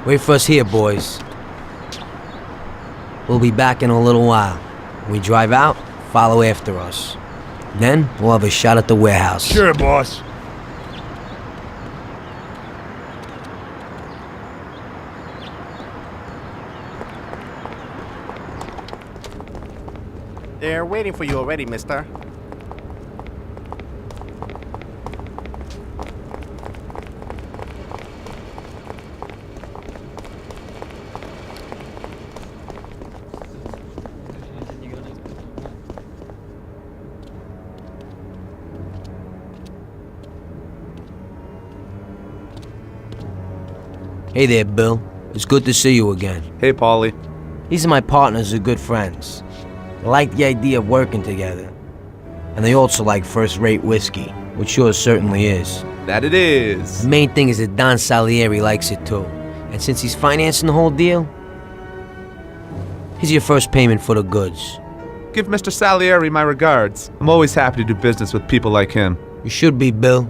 Wait for us here, boys. We'll be back in a little while. When we drive out, follow after us. Then, we'll have a shot at the warehouse. Sure, boss. They're waiting for you already, mister. Hey there, Bill. It's good to see you again. Hey, Paulie. These are my partners who are good friends. They like the idea of working together. And they also like first-rate whiskey, which yours certainly is. That it is. The main thing is that Don Salieri likes it too. And since he's financing the whole deal, here's your first payment for the goods. Give Mr. Salieri my regards. I'm always happy to do business with people like him. You should be, Bill.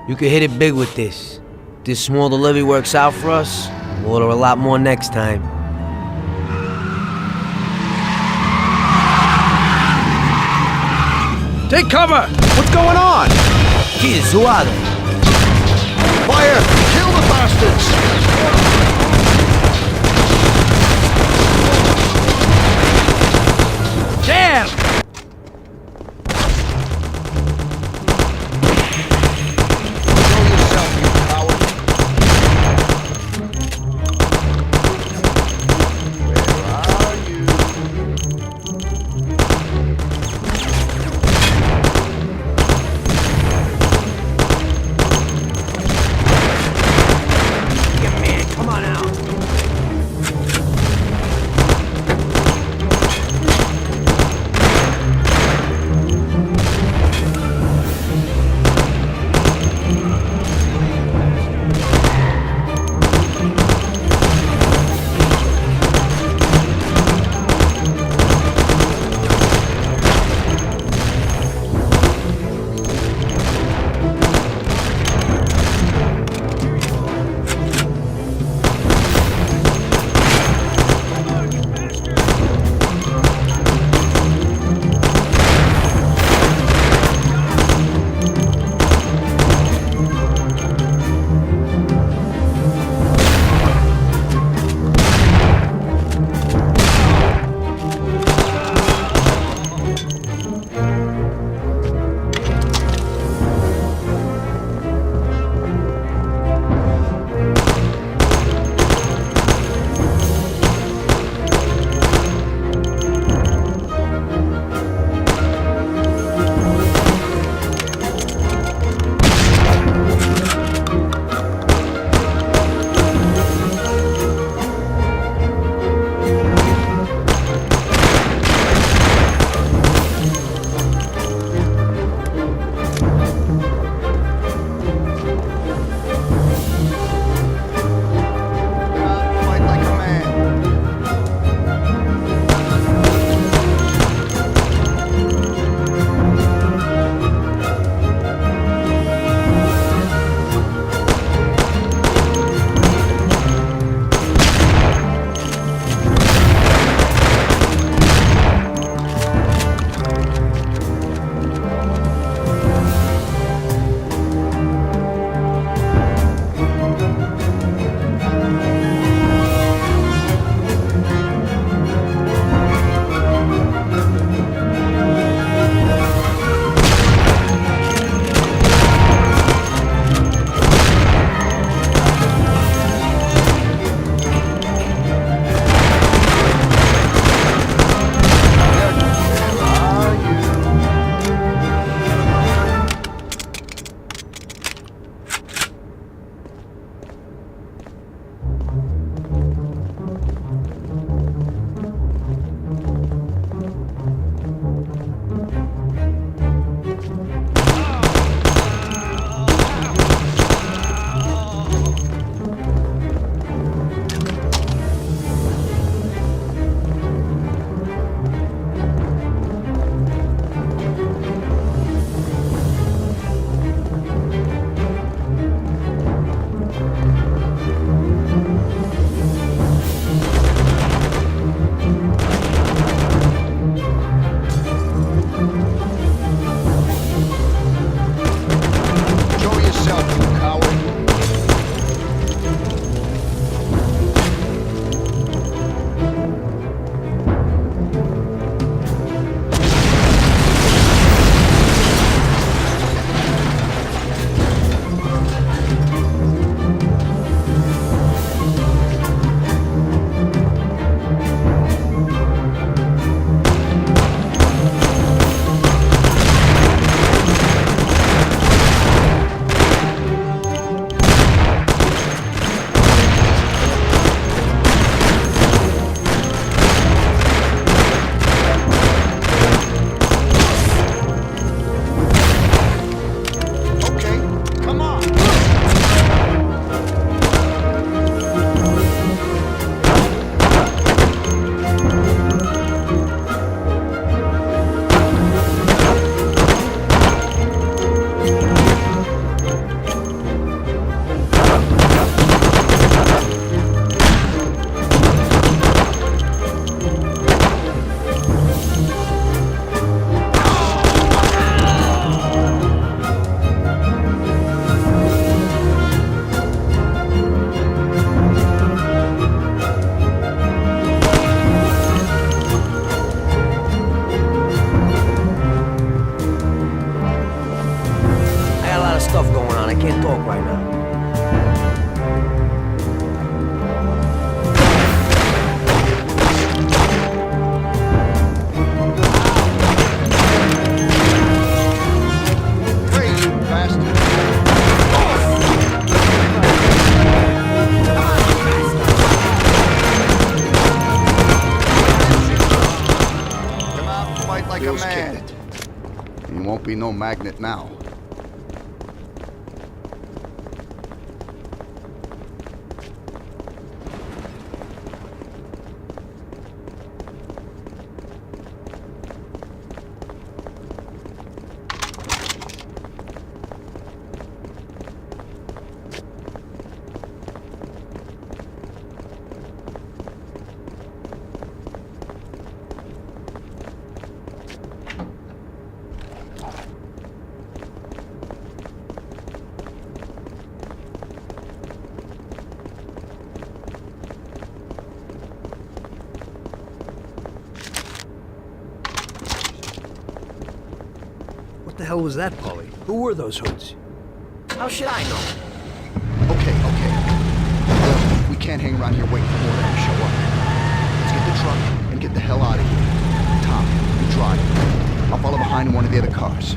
You could hit it big with this. If this small delivery works out for us, we'll order a lot more next time. Take cover! What's going on? Jesus, who are they? Fire! Kill the bastards! Damn! Show yourself, you coward! Where are you? like a Bill's man. kicked it. And you won't be no magnet now. What the hell was that, Polly? Who were those hoods? How should I know? Okay. We can't hang around here waiting for more to show up. Let's get the truck and get the hell out of here. Tom, you drive. I'll follow behind in one of the other cars.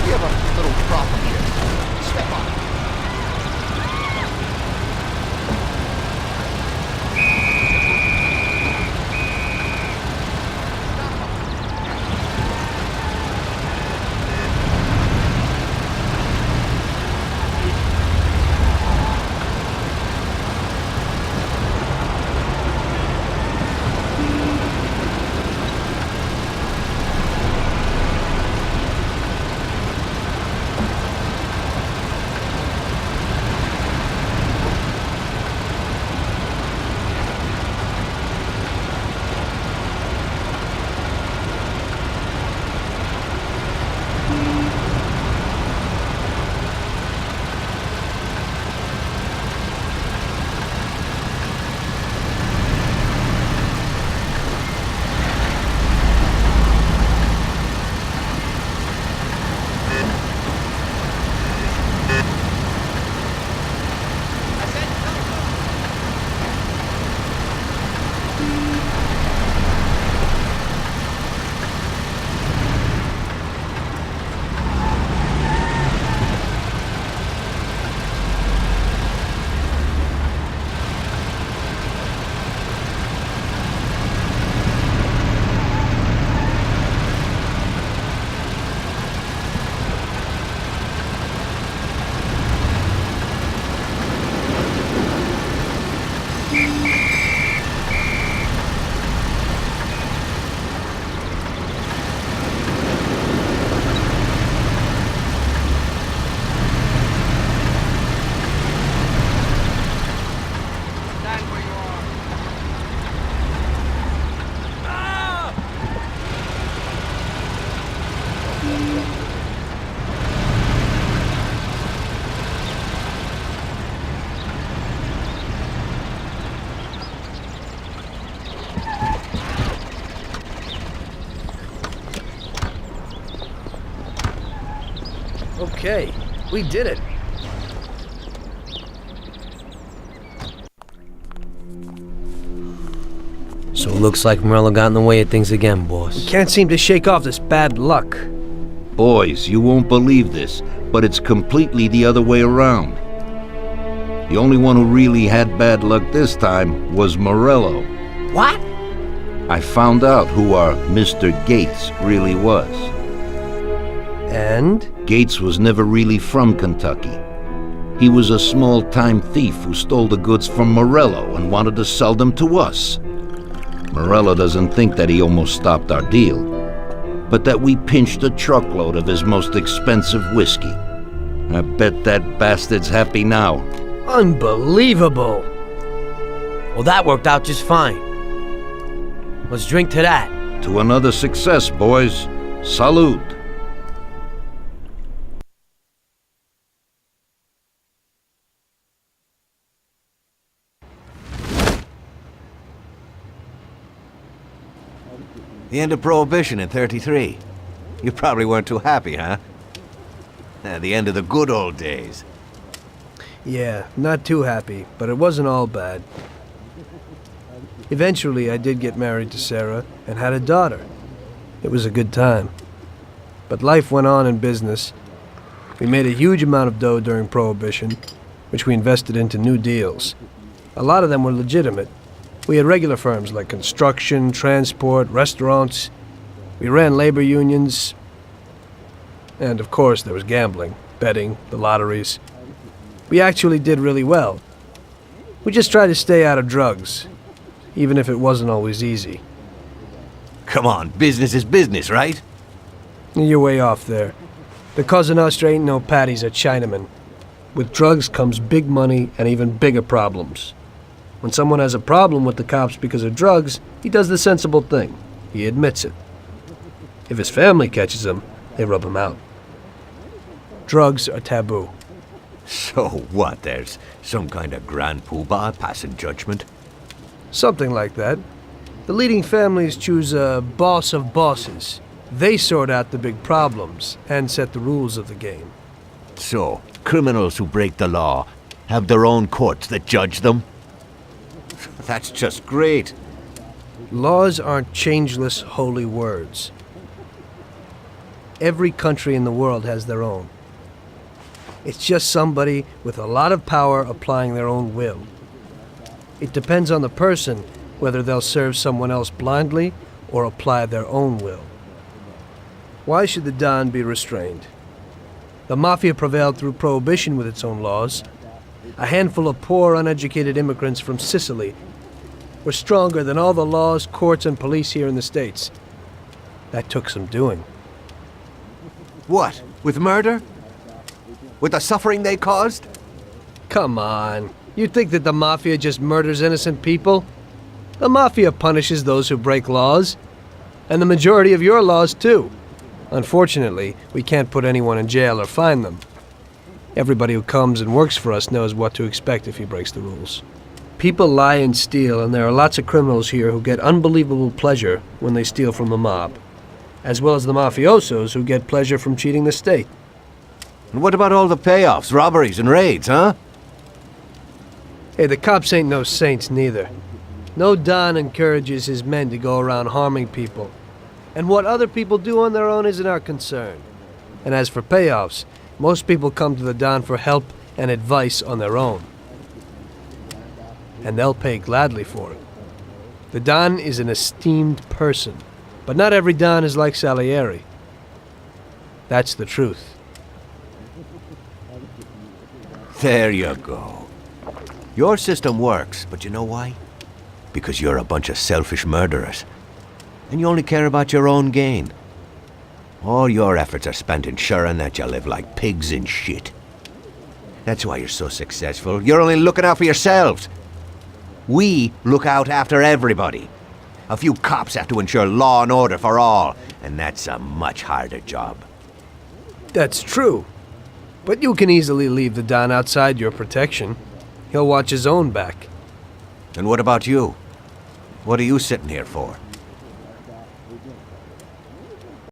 We have a little problem here. Step on it. Okay, we did it. So it looks like Morello got in the way of things again, boss. Can't seem to shake off this bad luck. Boys, you won't believe this, but it's completely the other way around. The only one who really had bad luck this time was Morello. What? I found out who our Mr. Gates really was. And? Gates was never really from Kentucky. He was a small-time thief who stole the goods from Morello and wanted to sell them to us. Morello doesn't think that he almost stopped our deal, but that we pinched a truckload of his most expensive whiskey. I bet that bastard's happy now. Unbelievable! Well, that worked out just fine. Let's drink to that. To another success, boys. Salute. The end of Prohibition in 33. You probably weren't too happy, huh? The end of the good old days. Yeah, not too happy, but it wasn't all bad. Eventually, I did get married to Sarah and had a daughter. It was a good time. But life went on in business. We made a huge amount of dough during Prohibition, which we invested into new deals. A lot of them were legitimate. We had regular firms like construction, transport, restaurants. We ran labor unions. And of course, there was gambling, betting, the lotteries. We actually did really well. We just tried to stay out of drugs, even if it wasn't always easy. Come on, business is business, right? You're way off there. The Cosa Nostra ain't no patties or Chinamen. With drugs comes big money and even bigger problems. When someone has a problem with the cops because of drugs, he does the sensible thing. He admits it. If his family catches him, they rub him out. Drugs are taboo. So what, there's some kind of grand poobah passing judgment? Something like that. The leading families choose a boss of bosses. They sort out the big problems and set the rules of the game. So, criminals who break the law have their own courts that judge them? That's just great. Laws aren't changeless holy words. Every country in the world has their own. It's just somebody with a lot of power applying their own will. It depends on the person whether they'll serve someone else blindly or apply their own will. Why should the Don be restrained? The Mafia prevailed through Prohibition with its own laws. A handful of poor, uneducated immigrants from Sicily were stronger than all the laws, courts, and police here in the States. That took some doing. What, with murder? With the suffering they caused? Come on. You think that the Mafia just murders innocent people? The Mafia punishes those who break laws. And the majority of your laws, too. Unfortunately, we can't put anyone in jail or fine them. Everybody who comes and works for us knows what to expect if he breaks the rules. People lie and steal, and there are lots of criminals here who get unbelievable pleasure when they steal from the mob, as well as the mafiosos who get pleasure from cheating the state. And what about all the payoffs, robberies, and raids, huh? Hey, the cops ain't no saints neither. No Don encourages his men to go around harming people. And what other people do on their own isn't our concern. And as for payoffs, most people come to the Don for help and advice on their own. And they'll pay gladly for it. The Don is an esteemed person, but not every Don is like Salieri. That's the truth. There you go. Your system works, but you know why? Because you're a bunch of selfish murderers. And you only care about your own gain. All your efforts are spent ensuring that you live like pigs in shit. That's why you're so successful. You're only looking out for yourselves. We look out after everybody. A few cops have to ensure law and order for all, and that's a much harder job. That's true. But you can easily leave the Don outside your protection. He'll watch his own back. And what about you? What are you sitting here for?